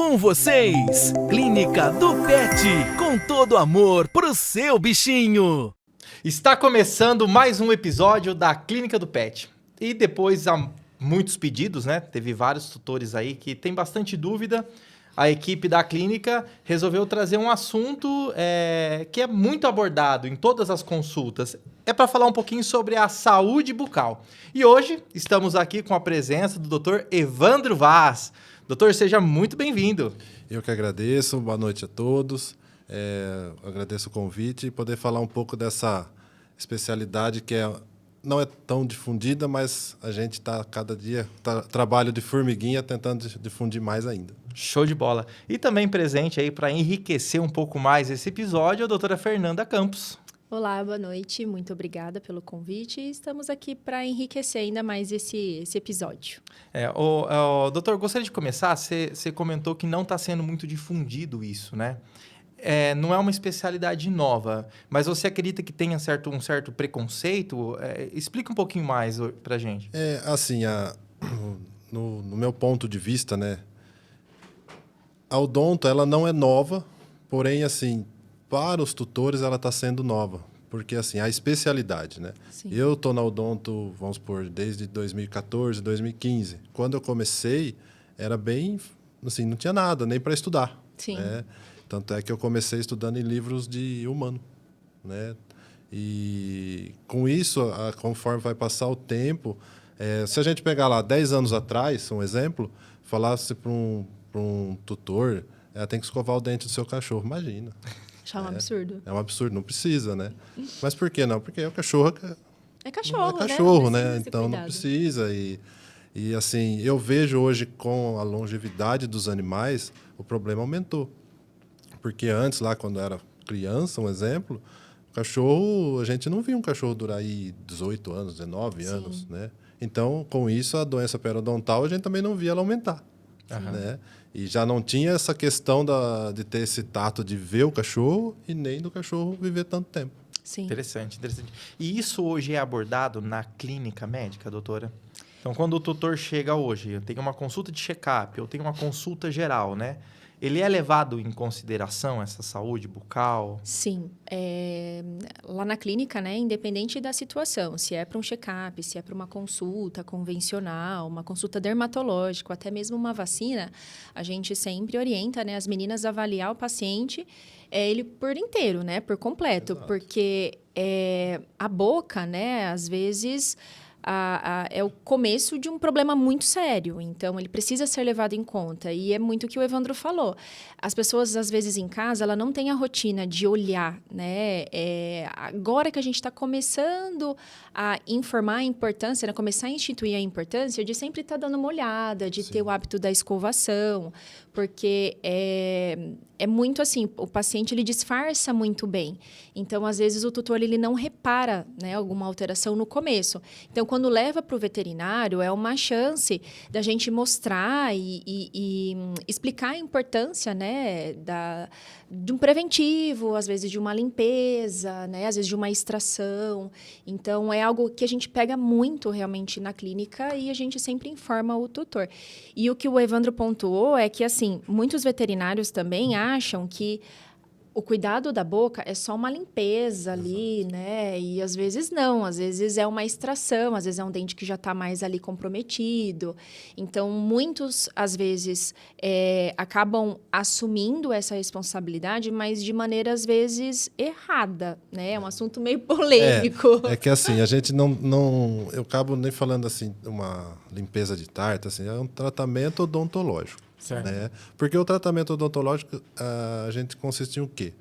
Com vocês, Clínica do Pet, com todo amor pro seu bichinho. Está começando mais um episódio da Clínica do Pet. E depois há muitos pedidos, né? Teve vários tutores aí que tem bastante dúvida. A equipe da clínica resolveu trazer um assunto que é muito abordado em todas as consultas. É para falar um pouquinho sobre a saúde bucal. E hoje estamos aqui com a presença do Dr. Evandro Vaz. Doutor, seja muito bem-vindo. Eu que agradeço, boa noite a todos. Agradeço o convite e poder falar um pouco dessa especialidade que não é tão difundida, mas a gente está cada dia, trabalho de formiguinha, tentando difundir mais ainda. Show de bola. E também presente aí para enriquecer um pouco mais esse episódio, a doutora Fernanda Campos. Olá, boa noite. Muito obrigada pelo convite. Estamos aqui para enriquecer ainda mais esse episódio. Doutor, gostaria de começar. Você comentou que não está sendo muito difundido isso, né? Não é uma especialidade nova, mas você acredita que tenha um certo preconceito? Explica um pouquinho mais para a gente. No meu ponto de vista, né? A odonto, ela não é nova, porém, assim, para os tutores ela está sendo nova, porque, assim, a especialidade, né? Sim. Eu estou na odonto, vamos supor, desde 2014, 2015. Quando eu comecei, era bem, assim, não tinha nada, nem para estudar. Sim. Né? Tanto é que eu comecei estudando em livros de humano, né? E com isso, conforme vai passar o tempo, se a gente pegar lá 10 anos atrás, um exemplo, falasse para um tutor, tem que escovar o dente do seu cachorro. Imagina. Já é um absurdo. É um absurdo, não precisa, né? Mas por que não? Porque o cachorro é cachorro, é cachorro, né? Então Então não precisa. E assim, eu vejo hoje com a longevidade dos animais, o problema aumentou. Porque antes, lá quando era criança, um exemplo, o cachorro, a gente não via um cachorro durar aí 18 anos, 19 Sim. anos, né? Então, com isso, a doença periodontal, a gente também não via ela aumentar. Né? E já não tinha essa questão de ter esse tato de ver o cachorro e nem do cachorro viver tanto tempo. Sim. Interessante. E isso hoje é abordado na clínica médica, doutora? Então, quando o tutor chega hoje, eu tenho uma consulta de check-up, eu tenho uma consulta geral, né? Ele é levado em consideração essa saúde bucal? Sim. Lá na clínica, né, independente da situação, se é para um check-up, se é para uma consulta convencional, uma consulta dermatológica, ou até mesmo uma vacina, a gente sempre orienta, né, as meninas a avaliar o paciente, ele por inteiro, né, por completo. Exato. Porque a boca, né, às vezes... é o começo de um problema muito sério. Então, ele precisa ser levado em conta. E é muito o que o Evandro falou. As pessoas, às vezes, em casa, ela não tem a rotina de olhar, né? Agora que a gente está começando a informar a importância, né? Começar a instituir a importância de sempre estar dando uma olhada, de ter o hábito da escovação. Porque é muito assim, o paciente ele disfarça muito bem. Então, às vezes, o tutor ele não repara, né, alguma alteração no começo. Então, quando leva para o veterinário, é uma chance da gente mostrar e explicar a importância, né, de um preventivo, às vezes de uma limpeza, né, às vezes de uma extração. Então, é algo que a gente pega muito realmente na clínica e a gente sempre informa o tutor. E o que o Evandro pontuou é que, assim, muitos veterinários também acham que o cuidado da boca é só uma limpeza ali, né? E às vezes não, às vezes é uma extração, às vezes é um dente que já está mais ali comprometido. Então, muitos, às vezes, acabam assumindo essa responsabilidade, mas de maneira, às vezes, errada, né? É um assunto meio polêmico. É que assim, a gente não... Eu acabo nem falando assim, uma limpeza de tarta, assim, é um tratamento odontológico. Certo. Né? Porque o tratamento odontológico, a gente consiste em o quê?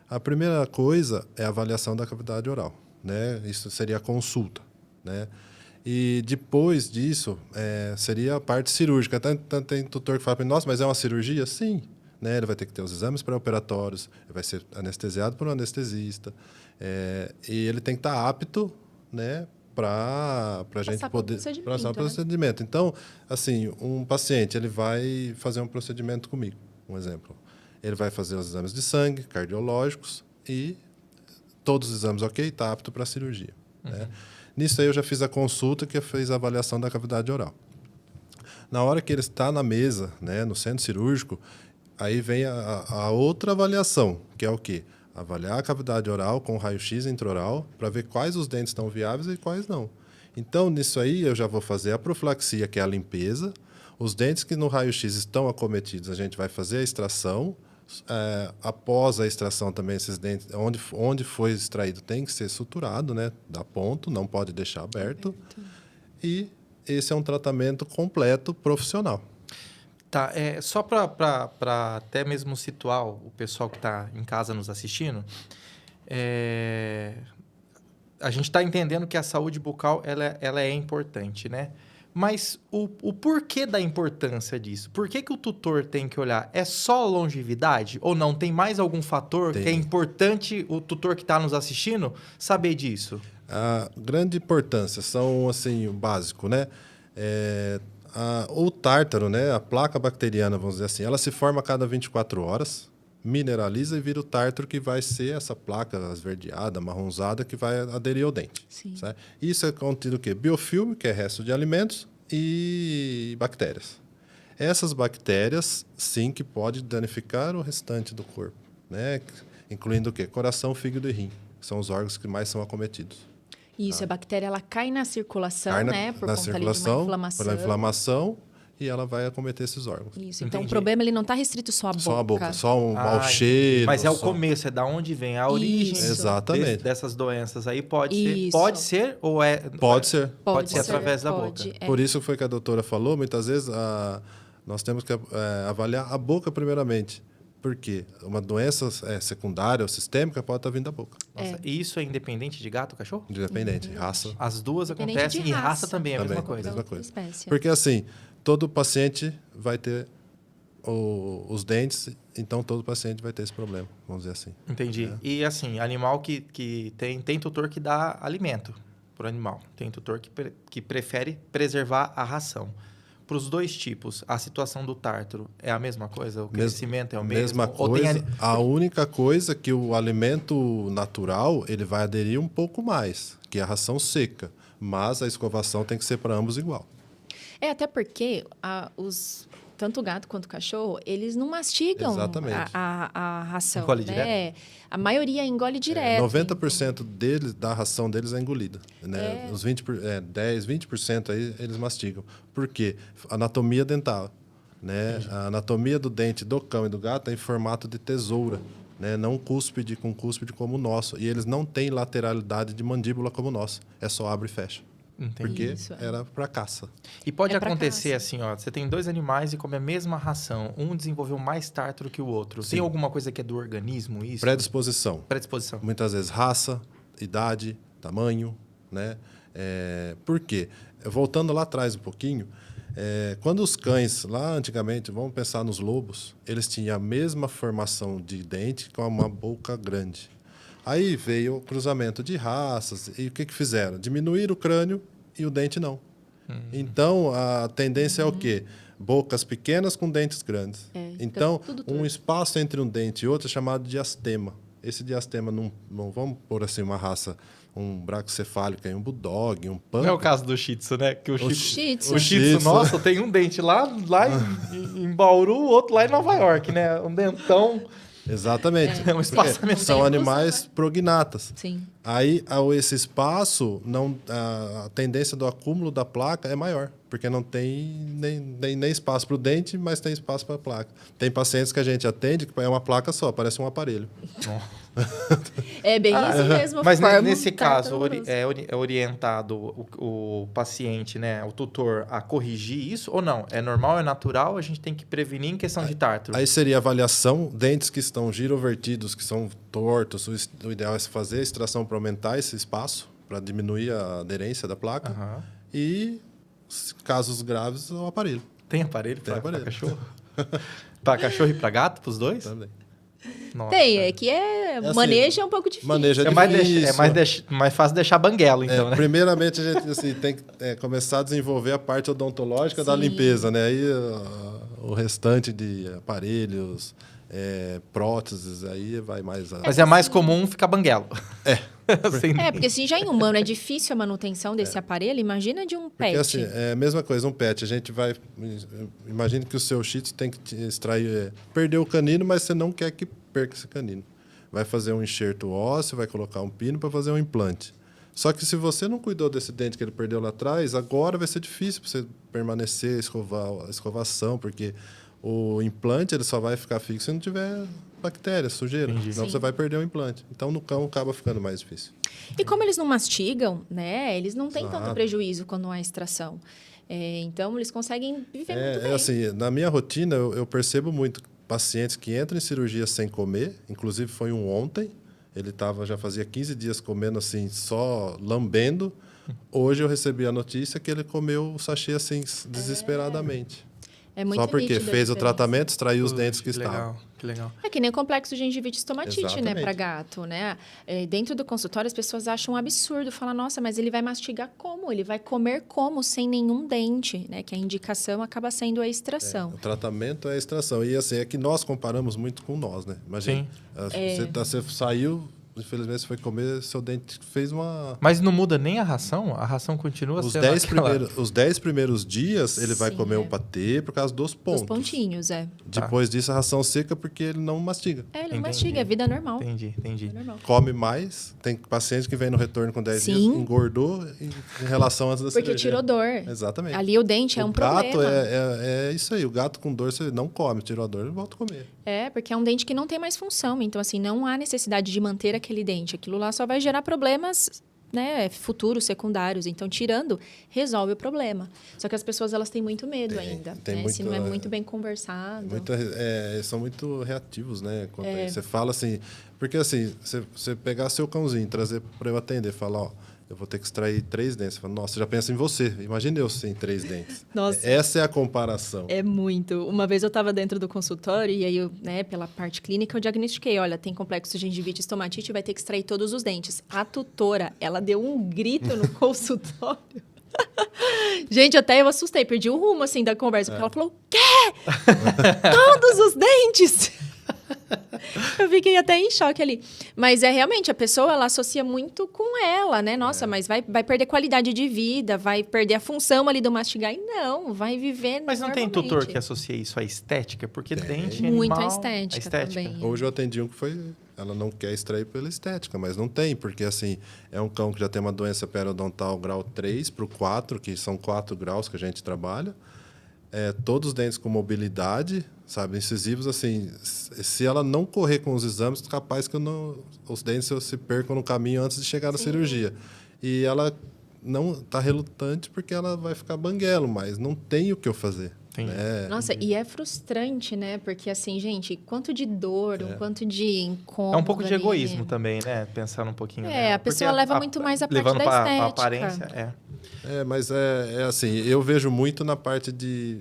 A primeira coisa é a avaliação da cavidade oral, né? Isso seria a consulta, né? E depois disso, seria a parte cirúrgica. Tem tutor que fala para mim, nossa, mas é uma cirurgia? Sim. Né? Ele vai ter que ter os exames pré-operatórios, ele vai ser anestesiado por um anestesista, e ele tem que estar apto, né, para a gente poder passar pelo procedimento. Então, assim, um paciente ele vai fazer um procedimento comigo, um exemplo. Ele vai fazer os exames de sangue, cardiológicos e todos os exames ok, está apto para a cirurgia. Né? Nisso aí eu já fiz a consulta que fez a avaliação da cavidade oral. Na hora que ele está na mesa, né, no centro cirúrgico, Aí vem a outra avaliação, que é o quê? Avaliar a cavidade oral com raio-x intraoral para ver quais os dentes estão viáveis e quais não. Então, nisso aí, eu já vou fazer a profilaxia, que é a limpeza. Os dentes que no raio-x estão acometidos, a gente vai fazer a extração. Após a extração também, esses dentes, onde foi extraído, tem que ser suturado, né? Dá ponto, não pode deixar aberto. E esse é um tratamento completo profissional. Tá, só para até mesmo situar o pessoal que está em casa nos assistindo, a gente está entendendo que a saúde bucal ela é importante, né? Mas o porquê da importância disso? Por que o tutor tem que olhar? É só longevidade? Ou não? Tem mais algum fator que é importante o tutor que está nos assistindo saber disso? A grande importância são, assim, o básico, né? O tártaro, né? A placa bacteriana, vamos dizer assim, ela se forma a cada 24 horas, mineraliza e vira o tártaro, que vai ser essa placa esverdeada, marronzada, que vai aderir ao dente. Sim. Certo? Isso é contido o quê? Biofilme, que é resto de alimentos, e bactérias. Essas bactérias, sim, que pode danificar o restante do corpo, né? Incluindo o quê? Coração, fígado e rim, que são os órgãos que mais são acometidos. Isso, a bactéria ela cai na circulação, Cai né? Por na conta ali de circulação, uma inflamação. pela inflamação, e ela vai acometer esses órgãos. Isso, então Entendi. o problema ele não está restrito só à boca. Só a boca, só um mau cheiro. Mas é o só... começo, é da onde vem a origem Isso. Exatamente. dessas doenças aí. Pode ser. Isso. Pode ser ou é... Pode ser. Pode ser através da pode, boca. Por isso foi que a doutora falou, muitas vezes nós temos que avaliar a boca primeiramente. Por quê? Uma doença secundária ou sistêmica pode estar vindo da boca. Nossa, e isso é independente de gato ou cachorro? Independente, raça. As duas Independente acontecem de e raça raça. também é a mesma Também, coisa. mesma coisa. Espécie. Porque assim, todo paciente vai ter os dentes, então todo paciente vai ter esse problema, vamos dizer assim. Entendi. E assim, animal que tem tutor que dá alimento para o animal. Tem tutor que prefere preservar a ração. Para os dois tipos, a situação do tártaro é a mesma coisa? O crescimento é o mesmo? Mesma Ou coisa. A única coisa que o alimento natural ele vai aderir um pouco mais, que é a ração seca. Mas a escovação tem que ser para ambos igual. Até porque tanto o gato quanto o cachorro, eles não mastigam Exatamente. a ração. Engole né? direto? A maioria engole direto. 90% da ração deles é engolida. Né? Os 10, 20% aí eles mastigam. Por quê? Anatomia dental. Né? A anatomia do dente do cão e do gato é em formato de tesoura. Né? Não cúspide com cúspide como o nosso. E eles não têm lateralidade de mandíbula como o nosso. É só abre e fecha. Entendi. Porque Isso, era para caça. E pode É pra acontecer caça. assim, ó, você tem dois animais e come a mesma ração. Um desenvolveu mais tártaro que o outro. Sim. Tem alguma coisa que é do organismo isso? Predisposição. Predisposição. Muitas vezes raça, idade, tamanho, né? Por quê? Voltando lá atrás um pouquinho, quando os cães, lá antigamente, vamos pensar nos lobos, eles tinham a mesma formação de dente com uma boca grande. Aí veio o cruzamento de raças e o que fizeram? Diminuíram o crânio e o dente não. Então, a tendência é o quê? Bocas pequenas com dentes grandes. então, Então, tudo um espaço entre um dente e outro é chamado diastema. Esse diastema, não vamos pôr assim uma raça, um bracocefálico, um bulldog, um pug. Não é o caso do Shih Tzu, né? Que Shih Tzu. o Shih Tzu, nossa, tem um dente lá em Bauru, o outro lá em Nova York, né? Um dentão. Exatamente. É um espaçamento. Porque são animais prognatas. Sim. Aí, esse espaço, a tendência do acúmulo da placa é maior, porque não tem nem espaço para o dente, mas tem espaço para a placa. Tem pacientes que a gente atende que é uma placa só, parece um aparelho. É bem isso mesmo. Mas forma nesse um caso, tártaro. é orientado o paciente, né, o tutor, a corrigir isso ou não? É normal, é natural, a gente tem que prevenir em questão de tártaro. Aí seria avaliação, dentes que estão girovertidos, que são tortos, o ideal é fazer a extração para aumentar esse espaço, para diminuir a aderência da placa. Aham. E, casos graves, o aparelho Tem aparelho Tem para aparelho. cachorro? Para cachorro e para gato, para os dois? também. Nossa. Tem, assim, manejo é um pouco difícil. Manejo É mais, difícil. mais fácil deixar banguelo, então, né? Primeiramente, a gente assim, tem que começar a desenvolver a parte odontológica da Sim. limpeza, né? Aí o restante de aparelhos, próteses, aí vai mais... Mas é mais comum ficar banguelo. Sem- É, porque se já em humano é difícil a manutenção desse aparelho, imagina de um pet. Porque assim, é a mesma coisa, um pet. A gente vai... Imagine que o seu Shih Tzu tem que extrair... Perder o canino, mas você não quer que perca esse canino. Vai fazer um enxerto ósseo, vai colocar um pino para fazer um implante. Só que se você não cuidou desse dente que ele perdeu lá atrás, agora vai ser difícil para você permanecer, escovar a escovação, porque o implante ele só vai ficar fixo se não tiver bactéria, sujeira. Entendi. Senão Sim. você vai perder o implante. Então, no cão acaba ficando mais difícil. E como eles não mastigam, né? Eles não têm tanto Exato. prejuízo quando há extração. Então, eles conseguem viver muito bem. Assim, na minha rotina, eu percebo muito pacientes que entram em cirurgia sem comer. Inclusive, foi um ontem. Ele já fazia 15 dias comendo assim, só lambendo. Hoje eu recebi a notícia que ele comeu o sachê assim, desesperadamente. É muito Só porque nítida a fez o diferença. tratamento, extraiu os Puxa, dentes que estavam. legal, que legal. É que nem o complexo gengivite estomatite, né, Exatamente. para gato, né? Dentro do consultório, as pessoas acham um absurdo. Falam, nossa, mas ele vai mastigar como? Ele vai comer como? Sem nenhum dente, né? Que a indicação acaba sendo a extração. O tratamento é a extração. E assim, é que nós comparamos muito com nós, né? Imagina, Sim. você saiu, infelizmente você foi comer, seu dente fez uma... Mas não muda nem a ração? A ração continua Os sendo 10 aquela... os 10 primeiros dias, ele vai Sim, comer é. o patê por causa dos pontos. Os pontinhos, é. Depois disso, a ração seca porque ele não mastiga. Ele não Entendi. mastiga, é vida normal. Entendi. É normal. Come mais. Tem paciente que vem no retorno com 10 dias, Sim. engordou em relação antes da Porque cirurgia. tirou dor. Exatamente. Ali o dente é um O gato problema. é isso aí. O gato com dor, você não come. Tirou a dor, ele volta a comer. Porque é um dente que não tem mais função. Então, assim, não há necessidade de manter aquele dente. Aquilo lá só vai gerar problemas, né, futuros, secundários. Então, tirando, resolve o problema. Só que as pessoas, elas têm muito medo ainda. tem Né? muito, Se não é muito bem conversado. São muito reativos, né? Quanto a isso. Você fala assim... Porque assim, você pegar seu cãozinho, trazer para eu atender, falar, ó, eu vou ter que extrair 3 dentes. Você fala, nossa, você já pensa em você. Imagina eu sem 3 dentes. Nossa. Essa é a comparação. É muito. Uma vez eu estava dentro do consultório e aí, eu, né, pela parte clínica, eu diagnostiquei, olha, tem complexo gengivite estomatite, vai ter que extrair todos os dentes. A tutora, ela deu um grito no consultório. Gente, até eu assustei, perdi o rumo, assim, da conversa, porque ela falou, o quê? Todos os dentes? Eu fiquei até em choque ali. Mas realmente, a pessoa, ela associa muito com ela, né? Nossa, mas vai perder qualidade de vida, vai perder a função ali do mastigar. E não, vai viver Mas não tem normalmente. tutor que associa isso à estética? Porque dente Muito animal... à estética também. Hoje eu atendi um que foi... Ela não quer extrair pela estética, mas não tem, porque assim, é um cão que já tem uma doença periodontal grau 3 para o 4, que são 4 graus que a gente trabalha. Todos os dentes com mobilidade, sabe, incisivos, assim, se ela não correr com os exames, capaz que os dentes se percam no caminho antes de chegar na cirurgia. E ela não está relutante porque ela vai ficar banguelo, mas não tem o que eu fazer. Entendi. Né? Nossa, e é frustrante, né? Porque assim, gente, quanto de dor, o quanto de incômodo. É um pouco de ali. egoísmo também, né? Pensar um pouquinho. A pessoa leva muito mais a parte levando da pra estética. aparência, Mas é assim, eu vejo muito na parte de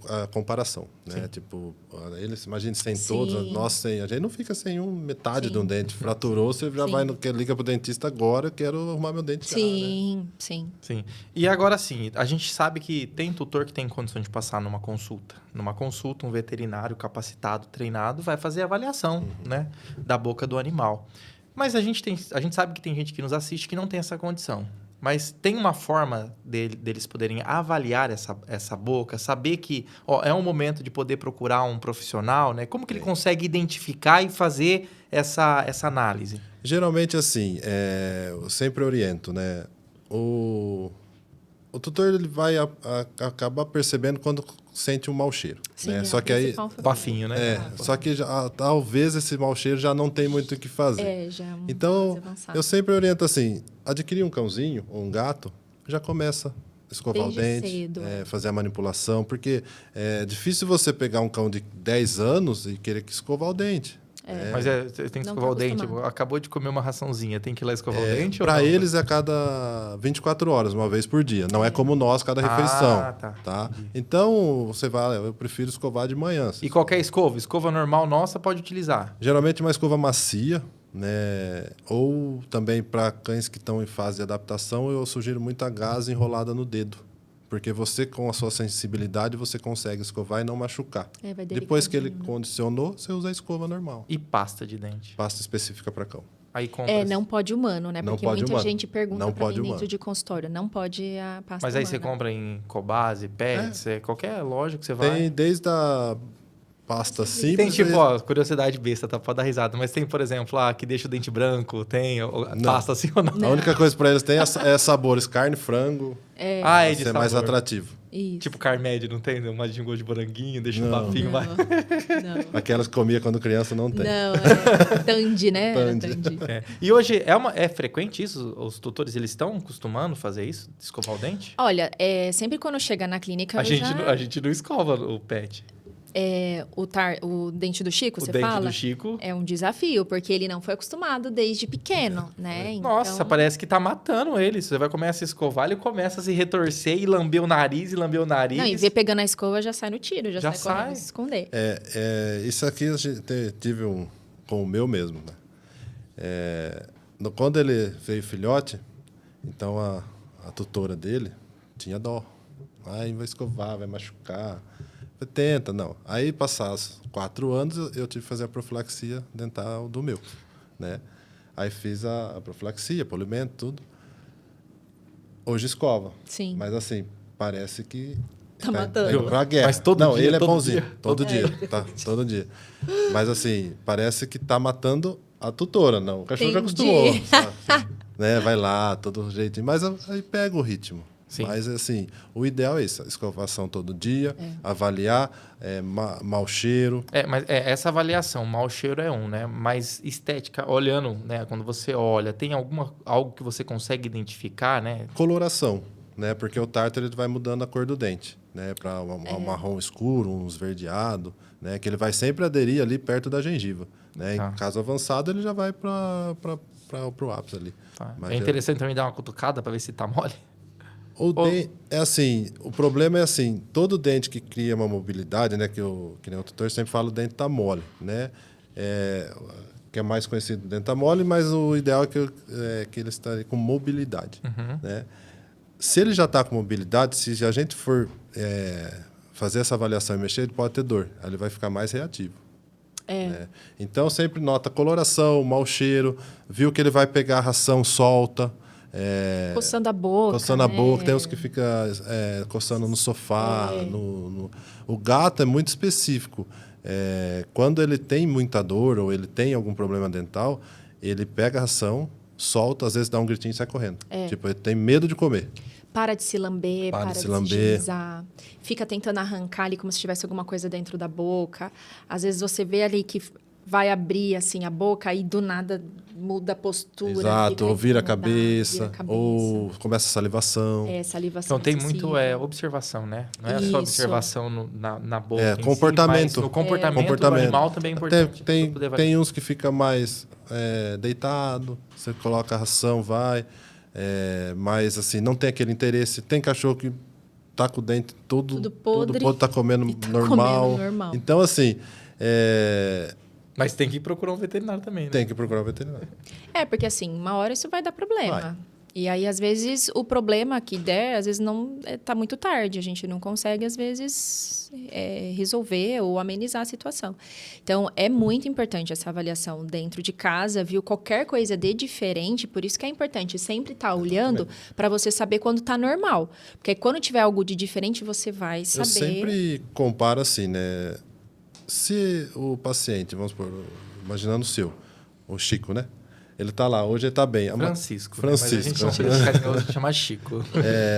a comparação, né? Sim. Tipo, eles, imagine sem Sim. todos, nós sem, a gente não fica sem metade Sim. de um dente. Fraturou, você já Sim. vai, liga pro dentista agora, eu quero arrumar meu dente já, né? Sim. Sim. E agora sim, a gente sabe que tem tutor que tem condição de passar numa consulta. Numa consulta, um veterinário capacitado, treinado, vai fazer a avaliação, né, da boca do animal. Mas a gente sabe que tem gente que nos assiste que não tem essa condição. Mas tem uma forma deles poderem avaliar essa boca, saber que é um momento de poder procurar um profissional, né? Como que ele consegue identificar e fazer essa análise? Geralmente, assim, eu sempre oriento, né? O tutor ele vai acabar percebendo quando sente um mau cheiro. Sim, né? é Só a que aí, principal função. Bafinho, né? só que talvez esse mau cheiro já não tem muito o que fazer. Já é um Então, mais avançado. eu sempre oriento assim, adquirir um cãozinho ou um gato, já começa a escovar Desde o dente, cedo, fazer a manipulação, porque é difícil você pegar um cão de 10 anos e querer que escovar o dente. Mas você tem que Não escovar tá o dente. acostumado. Acabou de comer uma raçãozinha, tem que ir lá escovar o dente? ou Para não? eles é a cada 24 horas, uma vez por dia. Não é como nós, cada refeição. Tá. Então, você vai, eu prefiro escovar de manhã. E qualquer escova normal nossa pode utilizar. Geralmente uma escova macia, né? Ou também para cães que estão em fase de adaptação, eu sugiro muita gaze enrolada no dedo. Porque você, com a sua sensibilidade, você consegue escovar e não machucar. Vai Depois que ele delicadinho, né? condicionou, você usa a escova normal. E pasta de dente. Pasta específica para cão. Aí compra. Não pode humano, né? Não Porque pode muita humano. gente pergunta Não pra pode mim dentro humano. de consultório. Não pode a pasta Mas aí você humana. compra em Cobase, Pets, qualquer loja que você vai. Tem desde a pasta simples... Tem tipo, ó, curiosidade besta, tá? Pode dar risada. Mas tem, por exemplo, que deixa o dente branco, tem pasta assim ou não? A única coisa para eles tem é sabores, carne, frango. É Pra de ser mais sabor. atrativo. Isso. Tipo Carmed, não tem? Uma de gosto de moranguinho, deixa um Não. papinho mais. Não. Aquelas que comia quando criança não tem. Não, é Tandy, né? Era Tandy. Tandy. E hoje é frequente isso? Os tutores, eles estão acostumando a fazer isso? De escovar o dente? Olha, sempre quando chega na clínica, A gente não escova o pet. o dente do Chico, O você dente fala? do Chico. É um desafio, porque ele não foi acostumado desde pequeno, né? Nossa, Então, parece que tá matando ele. Você vai começar a escovar, ele começa a se retorcer e lamber o nariz. Não, e ver pegando a escova já sai no tiro, já Já sai correndo sai. se esconder. Isso aqui a gente tive com o meu mesmo. Né? Quando ele veio filhote, então a tutora dele tinha dó. Vai escovar, vai machucar. Falei, tenta, não. Aí, passados 4 anos, eu tive que fazer a profilaxia dental do meu. Né? Aí fiz a profilaxia, polimento, tudo. Hoje escova. Sim. Mas assim, parece que... Tá matando. Pra guerra. Mas todo não, dia, ele é todo bonzinho. dia. Todo dia, tá? Todo dia. Mas assim, parece que tá matando a tutora, não. O cachorro já Entendi. acostumou. Sabe? Né? Vai lá, todo jeitinho. Mas aí pega o ritmo. Sim. Mas assim, o ideal é isso. Escovação todo dia, avaliar, mau cheiro. Mas essa avaliação, mau cheiro é né? Mas estética, olhando, né? Quando você olha, tem algo que você consegue identificar, né? Coloração, né? Porque o tártaro ele vai mudando a cor do dente, né? Para um marrom escuro, um esverdeado, né? Que ele vai sempre aderir ali perto da gengiva, né? Tá. Em caso avançado, ele já vai para o ápice ali. Tá. Mas É interessante também dar uma cutucada para ver se tá mole. É assim, o problema é assim, todo dente que cria uma mobilidade, né? Que nem o tutor sempre fala, o dente tá mole, né? Que é mais conhecido, o dente tá mole, mas o ideal é que ele esteja com mobilidade, né? Se ele já está com mobilidade, se a gente for fazer essa avaliação e mexer, ele pode ter dor. Aí ele vai ficar mais reativo. Né? Então, sempre nota coloração, mau cheiro, viu que ele vai pegar a ração, solta. Coçando a boca. Coçando a né? boca, tem uns que ficam coçando no sofá. O gato é muito específico. Quando ele tem muita dor ou ele tem algum problema dental, ele pega a ração, solta, às vezes dá um gritinho e sai correndo. Tipo, ele tem medo de comer. Para de se lamber, para de se lamber. higienizar. Fica tentando arrancar ali como se tivesse alguma coisa dentro da boca. Às vezes você vê ali que vai abrir assim a boca e do nada muda a postura. Exato, fica ou vira a incomodado, cabeça, vira a cabeça. ou começa a salivação. Salivação Então tem muito excessiva. observação, né? Não é Isso. só observação na boca. em Comportamento. Si, mas no comportamento do animal também é importante. Tem, pra poder avaliar. tem uns que fica mais deitado, você coloca a ração, vai. Mas assim, não tem aquele interesse. Tem cachorro que tá com o dente Tudo podre tá comendo e tá normal. comendo normal. Então, assim, Mas tem que procurar um veterinário também, né? tem que procurar o veterinário. Porque assim, uma hora isso vai dar problema. Vai. E aí, às vezes, o problema que der, às vezes não tá muito tarde. A gente não consegue, às vezes, resolver ou amenizar a situação. Então, é muito importante essa avaliação dentro de casa, viu? Qualquer coisa de diferente, por isso que é importante sempre estar olhando para você saber quando está normal. Porque quando tiver algo de diferente, você vai saber. Eu sempre comparo assim, né? Se o paciente, vamos supor, imaginando o seu, o Chico, né? Ele tá lá, hoje ele tá bem. Francisco. Francisco. Né? Mas a gente carinhoso chama Chico.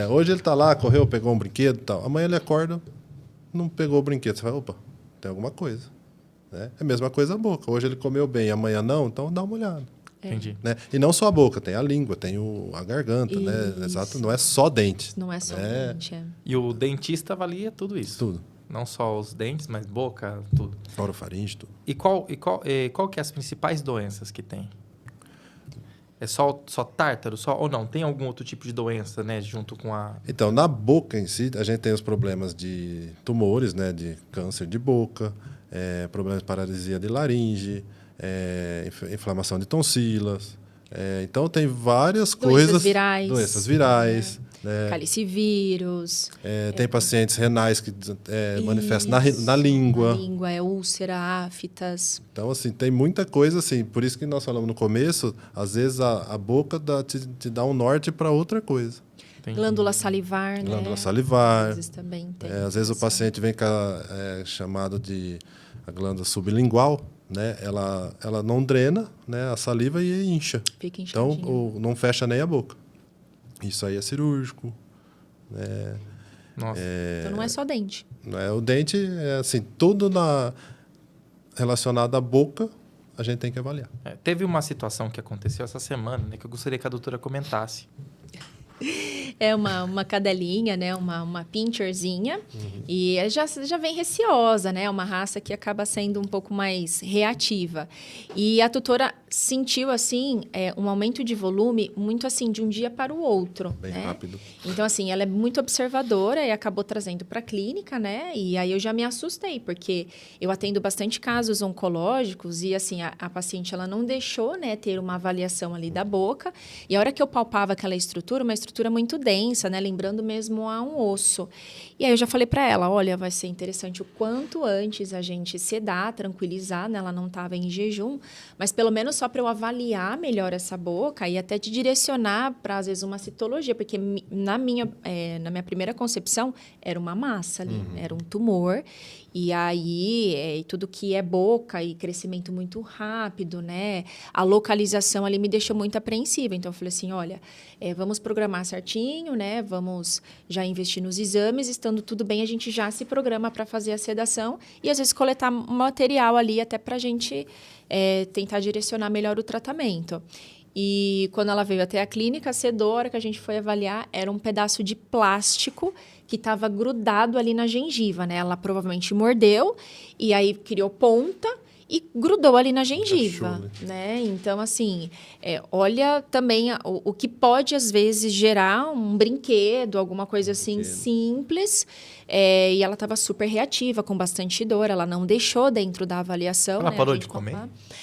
Hoje ele tá lá, correu, pegou um brinquedo e tal. Amanhã ele acorda, não pegou o brinquedo. Você fala, opa, tem alguma coisa. Né? É a mesma coisa a boca. Hoje ele comeu bem, amanhã não, então dá uma olhada. Entendi. Né? E não só a boca, tem a língua, tem a garganta, né? Isso. Exato, não é só dente. Não é só né? dente, E o dentista avalia tudo isso. Tudo. Não só os dentes, mas boca, tudo. Orofaringe, tudo. E qual que é as principais doenças que tem? É só tártaro? Ou não? Tem algum outro tipo de doença, né? Junto com a... Então, na boca em si, a gente tem os problemas de tumores, né? De câncer de boca, problemas de paralisia de laringe, inflamação de tonsilas, Então, tem várias Doenças coisas... virais. Doenças virais. Né? Calicivírus. Tem pacientes renais que manifestam na Na língua. língua, úlcera, aftas. Então, assim, tem muita coisa, assim, por isso que nós falamos no começo, às vezes a boca te dá um norte para outra coisa. Entendi. Glândula salivar, né? Glândula salivar. Às vezes também tem. Às vezes o paciente vem com chamado de a glândula sublingual, né? Ela não drena, né, a saliva e incha. Fica inchadinho. Então, não fecha nem a boca. Isso aí é cirúrgico. Né? Nossa. Então não é só dente. O dente, assim, tudo relacionado à boca, a gente tem que avaliar. Teve uma situação que aconteceu essa semana, né, que eu gostaria que a doutora comentasse. É uma cadelinha, né? Uma pincherzinha. E ela já vem receosa, né? Uma raça que acaba sendo um pouco mais reativa. E a tutora sentiu, assim, um aumento de volume muito, assim, de um dia para o outro. Bem né? rápido. Então, assim, ela é muito observadora e acabou trazendo para a clínica, né? E aí eu já me assustei, porque eu atendo bastante casos oncológicos e, assim, a paciente, ela não deixou, né, ter uma avaliação ali da boca. E a hora que eu palpava aquela estrutura, uma estrutura muito densa, né? Lembrando mesmo a um osso. E aí eu já falei para ela, olha, vai ser interessante o quanto antes a gente sedar, tranquilizar, né? Ela não estava em jejum, mas pelo menos só para eu avaliar melhor essa boca e até te direcionar para, às vezes, uma citologia, porque na minha primeira concepção era uma massa ali, era um tumor. E aí, tudo que é boca e crescimento muito rápido, né? A localização ali me deixou muito apreensiva. Então, eu falei assim, olha, vamos programar certinho, né? Vamos já investir nos exames. Estando tudo bem, a gente já se programa para fazer a sedação. E, às vezes, coletar material ali até para a gente tentar direcionar melhor o tratamento. E quando ela veio até a clínica, a sedora que a gente foi avaliar era um pedaço de plástico que estava grudado ali na gengiva, né? Ela provavelmente mordeu e aí criou ponta e grudou ali na gengiva, né? Então, assim, olha também o que pode, às vezes, gerar um brinquedo, alguma coisa assim simples. E ela estava super reativa, com bastante dor. Ela não deixou dentro da avaliação. Ela né, parou de comer?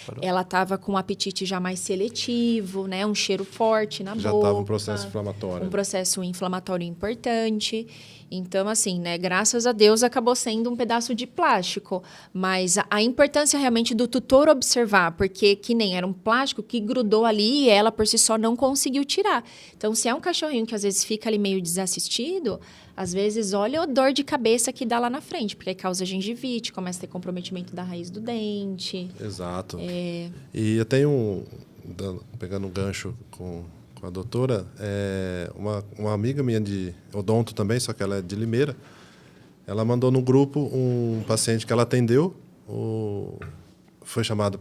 Parou. Ela estava com um apetite já mais seletivo, né? Um cheiro forte na boca. Já estava um processo inflamatório. Um processo inflamatório importante. Então, assim, né? Graças a Deus, acabou sendo um pedaço de plástico. Mas a importância realmente do tutor observar, porque que nem era um plástico que grudou ali e ela, por si só, não conseguiu tirar. Então, se é um cachorrinho que às vezes fica ali meio desassistido, às vezes, olha a dor de cabeça que dá lá na frente, porque aí causa gengivite, começa a ter comprometimento da raiz do dente. Exato. E eu tenho, pegando um gancho com a doutora, uma amiga minha de odonto também, só que ela é de Limeira, ela mandou no grupo um paciente que ela atendeu, foi chamado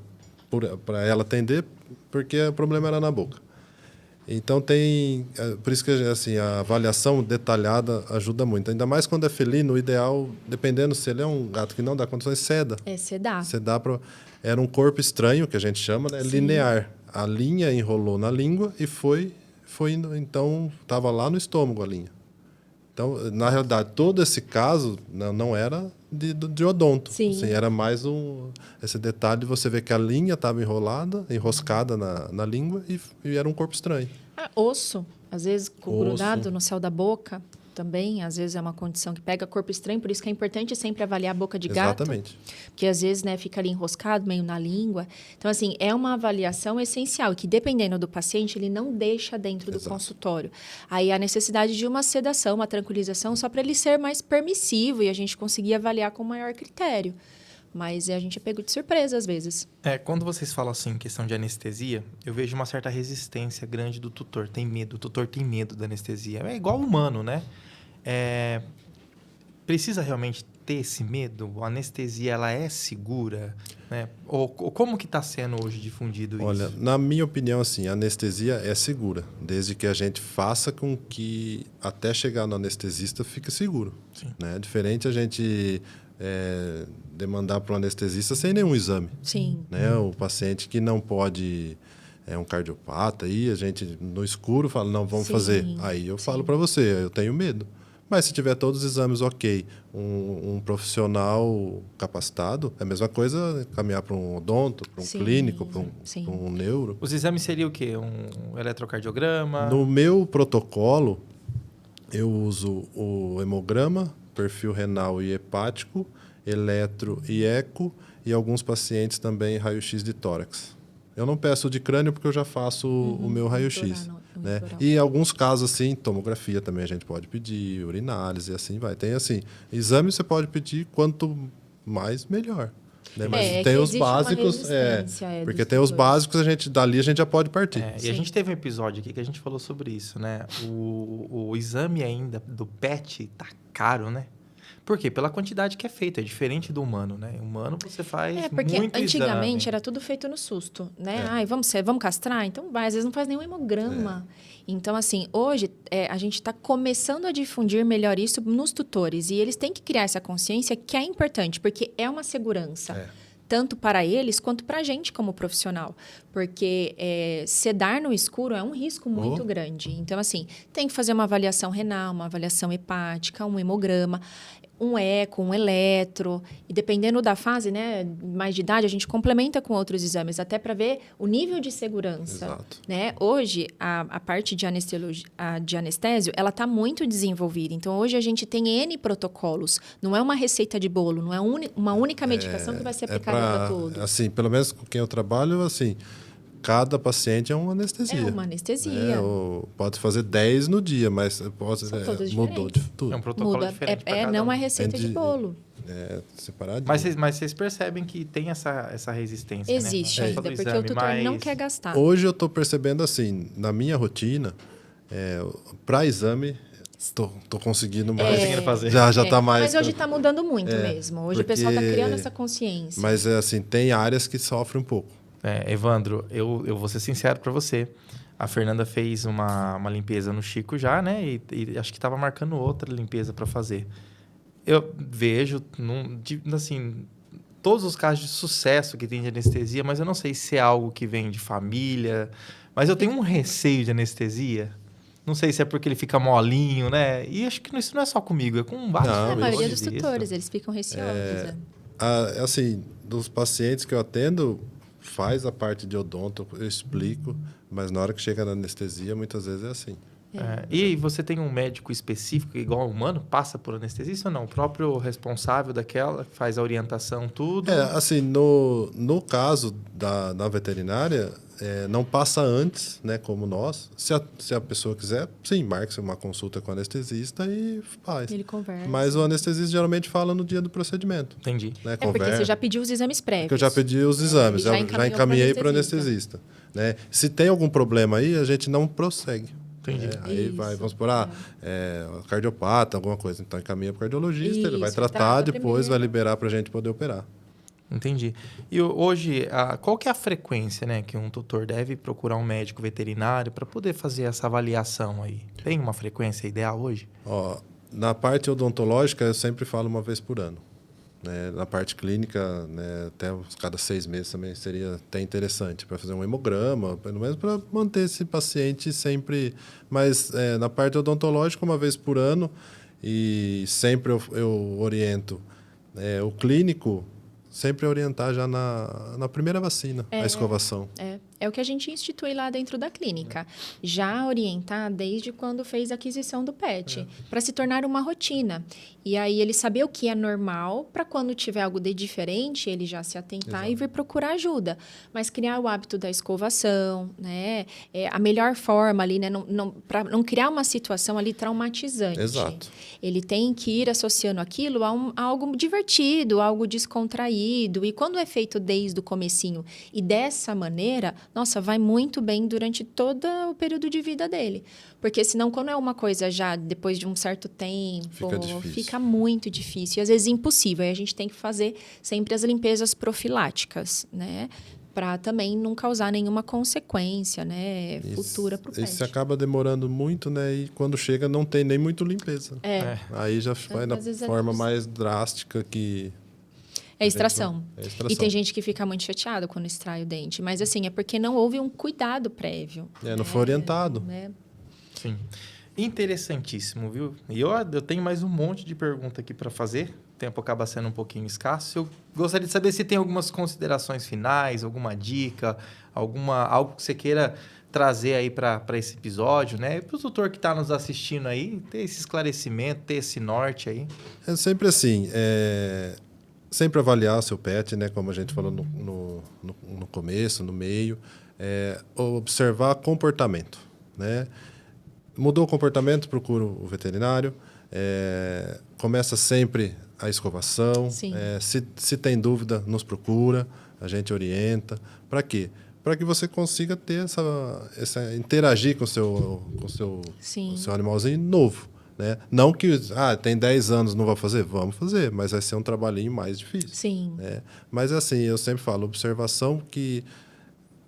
para ela atender, porque o problema era na boca. Então, por isso que assim, a avaliação detalhada ajuda muito. Ainda mais quando é felino, o ideal, dependendo se ele é um gato que não dá condições, seda. Sedar. Era um corpo estranho, que a gente chama, né? Linear. A linha enrolou na língua e foi indo. Então, estava lá no estômago a linha. Então, na realidade, todo esse caso não era de odonto. Sim. Assim, era mais esse detalhe de você ver que a linha estava enroscada na língua e era um corpo estranho. Osso, às vezes grudado no céu da boca também, às vezes é uma condição que pega corpo estranho, por isso que é importante sempre avaliar a boca de gato. Exatamente. Porque às vezes, né, fica ali enroscado, meio na língua. Então, assim, é uma avaliação essencial, que dependendo do paciente, ele não deixa dentro do consultório. Aí há necessidade de uma sedação, uma tranquilização, só para ele ser mais permissivo e a gente conseguir avaliar com maior critério. Mas a gente é pego de surpresa às vezes. Quando vocês falam assim, questão de anestesia, eu vejo uma certa resistência grande do tutor. Tem medo, o tutor tem medo da anestesia. É igual humano, né? Precisa realmente ter esse medo? A anestesia, ela é segura? Né? Ou como que está sendo hoje difundido isso? Olha, na minha opinião, assim, a anestesia é segura, desde que a gente faça com que, até chegar no anestesista, fique seguro. Né? É diferente a gente demandar para o anestesista sem nenhum exame. Sim. Né? O paciente que não pode... um cardiopata, aí a gente, no escuro, fala, não, vamos fazer. Aí eu falo para você, eu tenho medo. Mas se tiver todos os exames ok, um profissional capacitado, é a mesma coisa caminhar para um odonto, para um Sim, clínico, para sim. um neuro. Os exames seriam o quê? Um eletrocardiograma? No meu protocolo, eu uso o hemograma, perfil renal e hepático, eletro e eco, e alguns pacientes também raio-x de tórax. Eu não peço de crânio porque eu já faço o meu raio-x. Né? E em alguns casos, assim, tomografia também a gente pode pedir, urinálise, assim vai. Tem, assim, exame você pode pedir quanto mais, melhor. Né? Mas tem os básicos, porque tem os básicos, dali a gente já pode partir. E a gente teve um episódio aqui que a gente falou sobre isso, né? O exame ainda do PET tá caro, né? Por quê? Pela quantidade que é feita, é diferente do humano, né? O humano você faz porque muito antigamente exame. era tudo feito no susto, né? Ai, vamos castrar? Então vai, às vezes não faz nenhum hemograma. Então, assim, hoje a gente está começando a difundir melhor isso nos tutores. E eles têm que criar essa consciência que é importante, porque é uma segurança. Tanto para eles quanto para a gente como profissional. Porque sedar no escuro é um risco muito grande. Então, assim, tem que fazer uma avaliação renal, uma avaliação hepática, um hemograma, um eco, um eletro. E dependendo da fase, né, mais de idade, a gente complementa com outros exames, até para ver o nível de segurança. Exato. Né? Hoje, a parte de anestésio, ela está muito desenvolvida. Então, hoje a gente tem N protocolos. Não é uma receita de bolo, não é uma única medicação que vai ser aplicada para todos. Assim, pelo menos com quem eu trabalho, assim, cada paciente é uma anestesia. É uma anestesia. Pode fazer 10 no dia, mas São todos mudou de diferentes. tudo. É um protocolo diferente pra cada não um. é receita de bolo. Separadinho. Mas vocês percebem que tem essa resistência, Existe né? ainda, porque o tutor não quer gastar. Hoje eu estou percebendo assim, na minha rotina, para exame, estou conseguindo mais. Conseguindo fazer. Já está mais. Mas hoje está mudando muito mesmo. Hoje o pessoal está criando essa consciência. Mas assim, tem áreas que sofrem um pouco. Evandro, eu vou ser sincero para você. A Fernanda fez uma limpeza no Chico já, né? E acho que estava marcando outra limpeza para fazer. Eu vejo, assim, todos os casos de sucesso que tem de anestesia, mas eu não sei se é algo que vem de família. Mas eu tenho um receio de anestesia. Não sei se é porque ele fica molinho, né? E acho que isso não é só comigo, é com vários. A maioria dos disso. tutores, eles ficam receosos. Assim, dos pacientes que eu atendo, faz a parte de odonto, eu explico, mas na hora que chega na anestesia, muitas vezes é assim. E você tem um médico específico, igual ao humano, passa por anestesista ou não? O próprio responsável daquela faz a orientação, tudo? Assim, no caso da veterinária, não passa antes, né, como nós. Se a pessoa quiser, sim, marca uma consulta com o anestesista e faz. Ele conversa. Mas o anestesista geralmente fala no dia do procedimento. Entendi. Né, porque você já pediu os exames prévios. Porque eu já pedi os exames, já encaminhei para o anestesista. Né? Se tem algum problema aí, a gente não prossegue. Entendi. Aí vamos supor, cardiopata, alguma coisa. Então encaminha para o cardiologista, ele vai tratar, depois primeiro. vai liberar para a gente poder operar. Entendi. E hoje, qual que é a frequência, né, que um tutor deve procurar um médico veterinário para poder fazer essa avaliação aí? Tem uma frequência ideal hoje? Na parte odontológica, eu sempre falo uma vez por ano. Né? Na parte clínica, né, até cada 6 meses também seria até interessante para fazer um hemograma, pelo menos para manter esse paciente sempre. Mas na parte odontológica, uma vez por ano, e sempre eu oriento o clínico. Sempre orientar já na primeira vacina, a escovação. É o que a gente institui lá dentro da clínica. Já orientar desde quando fez a aquisição do PET, para se tornar uma rotina. E aí ele saber o que é normal, para quando tiver algo de diferente, ele já se atentar e vir procurar ajuda. Mas criar o hábito da escovação, né? A melhor forma ali, né? Para não criar uma situação ali traumatizante. Exato. Ele tem que ir associando aquilo a algo divertido, algo descontraído. E quando é feito desde o comecinho e dessa maneira, nossa, vai muito bem durante todo o período de vida dele. Porque senão, quando é uma coisa já depois de um certo tempo, fica muito difícil. E às vezes impossível. Aí a gente tem que fazer sempre as limpezas profiláticas, né? Para também não causar nenhuma consequência, né, futura para o pet. Isso acaba demorando muito, né? E quando chega não tem nem muito limpeza. Aí já vai na forma mais drástica que... É extração. extração. E tem gente que fica muito chateada quando extrai o dente. Mas assim, é porque não houve um cuidado prévio. Não foi orientado. Né? Sim. Interessantíssimo, viu? E eu tenho mais um monte de pergunta aqui para fazer. O tempo acaba sendo um pouquinho escasso. Eu gostaria de saber se tem algumas considerações finais, alguma dica, algo que você queira trazer aí para esse episódio, né? E para o tutor que está nos assistindo aí, ter esse esclarecimento, ter esse norte aí. É sempre assim, sempre avaliar o seu pet, né? Como a gente falou no começo, no meio. Observar comportamento, né? Mudou o comportamento, procura o veterinário. Começa sempre a escovação. Sim. Se tem dúvida, nos procura, a gente orienta. Para quê? Para que você consiga ter interagir com o seu animalzinho novo. Né? Não que tem 10 anos, não vai fazer? Vamos fazer, mas vai ser um trabalhinho mais difícil. Sim. Né? Mas assim, eu sempre falo, observação que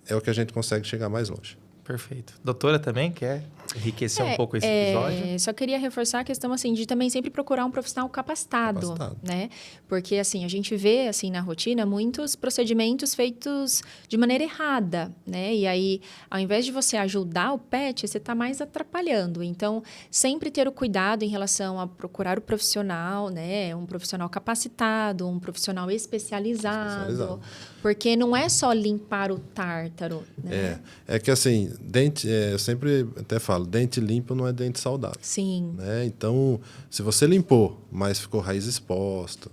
é o que a gente consegue chegar mais longe. Perfeito. Doutora também quer enriquecer um pouco esse episódio? Só queria reforçar a questão assim, de também sempre procurar um profissional capacitado, né? Porque assim, a gente vê assim, na rotina muitos procedimentos feitos de maneira errada, né? E aí, ao invés de você ajudar o pet, você está mais atrapalhando. Então, sempre ter o cuidado em relação a procurar o profissional, né? Um profissional capacitado, um profissional especializado. Porque não é só limpar o tártaro, né? É que assim, dente, eu sempre até falo, dente limpo não é dente saudável. Sim. Né? Então, se você limpou, mas ficou raiz exposta,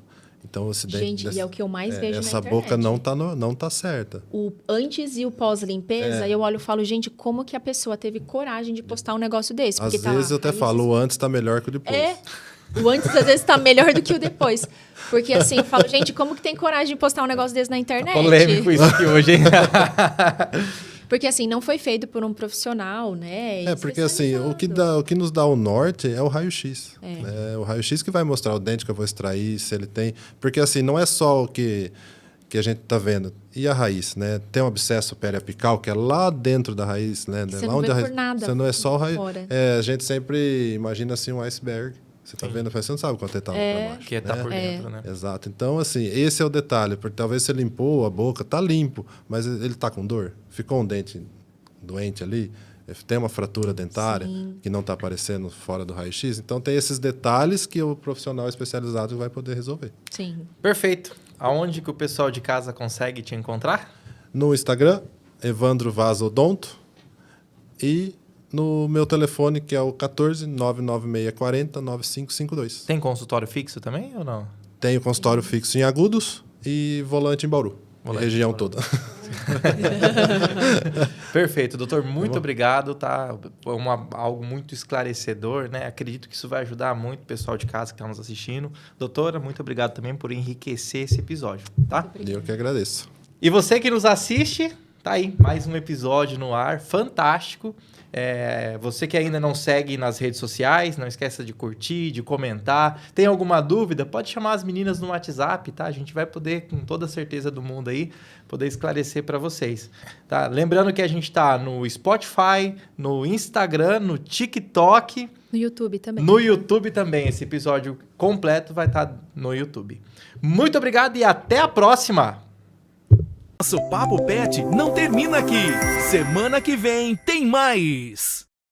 então esse dente... Gente, e é o que eu mais vejo na essa internet. boca não tá certa. O antes e o pós-limpeza, eu olho e falo, gente, como que a pessoa teve coragem de postar um negócio desse? Às vezes eu até falo, o antes tá melhor que o depois. O antes, às vezes, tá melhor do que o depois. Porque, assim, eu falo, gente, como que tem coragem de postar um negócio desse na internet? Polêmico isso aqui hoje, hein? Porque, assim, não foi feito por um profissional, né? Porque, assim, o que nos dá o norte é o raio-x. É o raio-x que vai mostrar o dente que eu vou extrair, se ele tem... Porque, assim, não é só o que a gente tá vendo. E a raiz, né? Tem um abscesso periapical, que é lá dentro da raiz, né? Você lá não onde vê por nada. Você não é só o raiz. A gente sempre imagina, assim, um iceberg. Você tá vendo, você não sabe quanto ele tá lá pra baixo. Que tá por dentro, né? Exato. Então, assim, esse é o detalhe. Porque talvez você limpou a boca, tá limpo, mas ele tá com dor. Ficou um dente doente ali, tem uma fratura dentária que não tá aparecendo fora do raio-x. Então, tem esses detalhes que o profissional especializado vai poder resolver. Sim. Perfeito. Aonde que o pessoal de casa consegue te encontrar? No Instagram, Evandro Vaz Odonto. E no meu telefone, que é o 14 99640 9552. Tem consultório fixo também ou não? Tenho consultório fixo em Agudos e volante em Bauru. Região toda. Perfeito, doutor. Muito obrigado. Tá? Foi algo muito esclarecedor, né? Acredito que isso vai ajudar muito o pessoal de casa que está nos assistindo. Doutora, muito obrigado também por enriquecer esse episódio, tá? Eu que agradeço. E você que nos assiste, tá aí, mais um episódio no ar, fantástico. Você que ainda não segue nas redes sociais, não esqueça de curtir, de comentar. Tem alguma dúvida? Pode chamar as meninas no WhatsApp, tá? A gente vai poder, com toda a certeza do mundo aí, poder esclarecer para vocês. Tá? Lembrando que a gente tá no Spotify, no Instagram, no TikTok. No YouTube também. No YouTube também. Esse episódio completo vai estar no YouTube. Muito obrigado e até a próxima! Nosso Papo Pet não termina aqui. Semana que vem tem mais.